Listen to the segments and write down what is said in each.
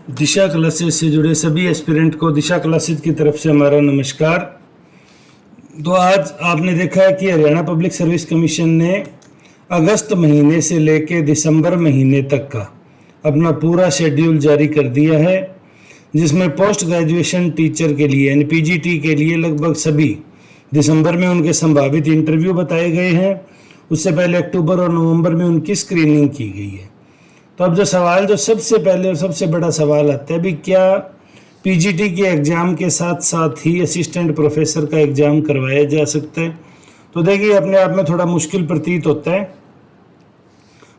दिशा classes से जुड़े सभी एस्पिरेंट को दिशा क्लासेस की तरफ से हमारा नमस्कार। तो आज आपने देखा है कि हरियाणा पब्लिक सर्विस कमीशन ने अगस्त महीने से लेकर दिसंबर महीने तक का अपना पूरा शेड्यूल जारी कर दिया है, जिसमें पोस्ट ग्रेजुएशन टीचर के लिए यानी पीजीटी के लिए लगभग सभी दिसंबर में उनके संभावित इंटरव्यू बताए गए हैं। उससे पहले अक्टूबर और नवंबर में उनकी स्क्रीनिंग की गई है। तो अब जो सबसे पहले और सबसे बड़ा सवाल आता है, भी क्या पीजीटी के एग्ज़ाम के साथ साथ ही असिस्टेंट प्रोफेसर का एग्ज़ाम करवाया जा सकता है? तो देखिए, अपने आप में थोड़ा मुश्किल प्रतीत होता है।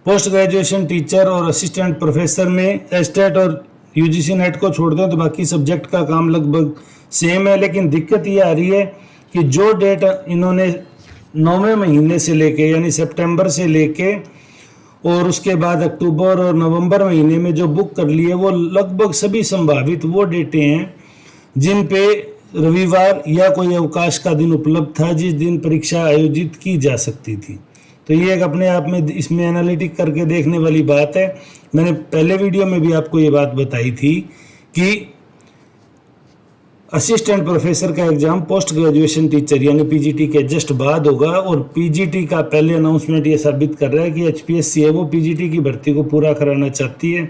पोस्ट ग्रेजुएशन टीचर और असिस्टेंट प्रोफेसर में एस्टेट और यूजीसी नेट को छोड़ दें तो बाकी सब्जेक्ट का काम लगभग सेम है, लेकिन दिक्कत ये आ रही है कि जो डेट इन्होंने 9वें महीने से लेके यानी सितंबर से लेके और उसके बाद अक्टूबर और नवंबर महीने में जो बुक कर लिए, वो लगभग सभी संभावित वो डेटें हैं जिन पे रविवार या कोई अवकाश का दिन उपलब्ध था, जिस दिन परीक्षा आयोजित की जा सकती थी। तो ये एक अपने आप में इसमें एनालिटिक करके देखने वाली बात है। मैंने पहले वीडियो में भी आपको ये बात बताई थी कि असिस्टेंट प्रोफेसर का एग्जाम पोस्ट ग्रेजुएशन टीचर यानी पीजीटी के जस्ट बाद होगा, और पीजीटी का पहले अनाउंसमेंट ये साबित कर रहा है कि एचपीएससी है वो पीजीटी की भर्ती को पूरा कराना चाहती है।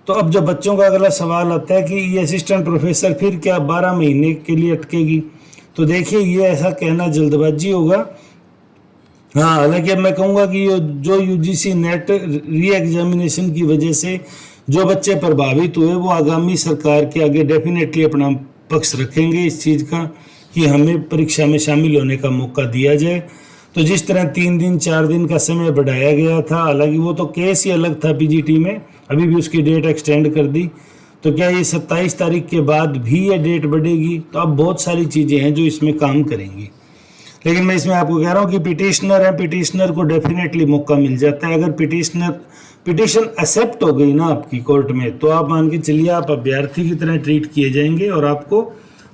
तो अब जो बच्चों का अगला सवाल आता है कि ये असिस्टेंट प्रोफेसर फिर क्या 12 महीने के लिए अटकेगी? तो देखिए, ये ऐसा कहना जल्दबाजी होगा। हाँ, हालांकि अब मैं कहूँगा कि जो यूजीसी नेट री एग्जामिनेशन की वजह से जो बच्चे प्रभावित हुए, वो आगामी सरकार के आगे डेफिनेटली अपना पक्ष रखेंगे इस चीज़ का कि हमें परीक्षा में शामिल होने का मौका दिया जाए। तो जिस तरह 3 दिन 4 दिन का समय बढ़ाया गया था, हालांकि वो तो केस ही अलग था पीजीटी में, अभी भी उसकी डेट एक्सटेंड कर दी। तो क्या ये 27 तारीख के बाद भी ये डेट बढ़ेगी? तो अब बहुत सारी चीज़ें हैं जो इसमें काम करेंगी। लेकिन मैं इसमें आपको कह रहा हूँ कि पिटिशनर को डेफिनेटली मौका मिल जाता है। अगर पिटिशन एक्सेप्ट हो गई ना आपकी कोर्ट में, तो आप मान के चलिए आप अभ्यर्थी की तरह ट्रीट किए जाएंगे और आपको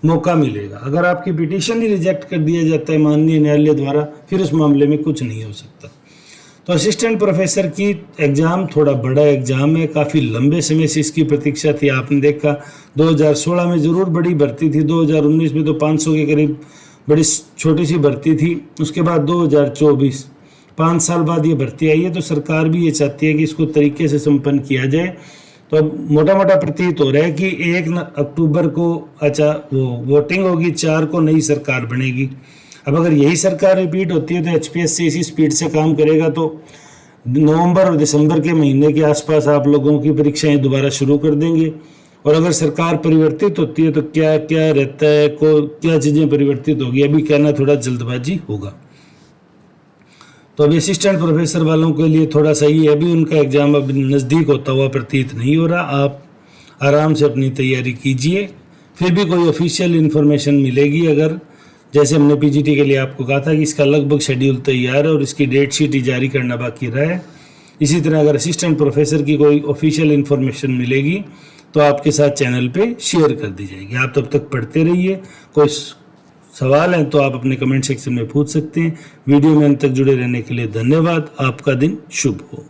मौका मिलेगा। अगर आपकी पिटिशन ही रिजेक्ट कर दिया जाता है माननीय न्यायालय द्वारा, फिर उस मामले में कुछ नहीं हो सकता। तो असिस्टेंट प्रोफेसर की एग्ज़ाम थोड़ा बड़ा एग्ज़ाम है, काफ़ी लंबे समय से इसकी प्रतीक्षा थी। आपने देखा 2016 में ज़रूर बड़ी भर्ती थी, 2019 में तो 500 के करीब बड़ी छोटी सी भर्ती थी। उसके बाद 2024 5 साल बाद ये भर्ती आई है। तो सरकार भी ये चाहती है कि इसको तरीके से संपन्न किया जाए। तो अब मोटा मोटा प्रतीत हो रहा है कि 1 अक्टूबर को वो वोटिंग होगी, 4 को नई सरकार बनेगी। अब अगर यही सरकार रिपीट होती है तो एचपीएससी इसी स्पीड से काम करेगा, तो नवंबर और दिसंबर के महीने के आसपास आप लोगों की परीक्षाएं दोबारा शुरू कर देंगे। और अगर सरकार परिवर्तित होती है तो क्या क्या रहता है, क्या चीज़ें परिवर्तित होगी, अभी कहना थोड़ा जल्दबाजी होगा। तो अभी असिस्टेंट प्रोफेसर वालों के लिए थोड़ा सही है, अभी उनका एग्ज़ाम अब नज़दीक होता हुआ प्रतीत नहीं हो रहा। आप आराम से अपनी तैयारी कीजिए, फिर भी कोई ऑफिशियल इन्फॉर्मेशन मिलेगी। अगर जैसे हमने पीजीटी के लिए आपको कहा था कि इसका लगभग शेड्यूल तैयार है और इसकी डेट शीट ही जारी करना बाकी रहा है, इसी तरह अगर असिस्टेंट प्रोफेसर की कोई ऑफिशियल इन्फॉर्मेशन मिलेगी तो आपके साथ चैनल पे शेयर कर दी जाएगी। आप तब तक पढ़ते रहिए। कोई सवाल है तो आप अपने कमेंट सेक्शन में पूछ सकते हैं। वीडियो में अंत तक जुड़े रहने के लिए धन्यवाद। आपका दिन शुभ हो।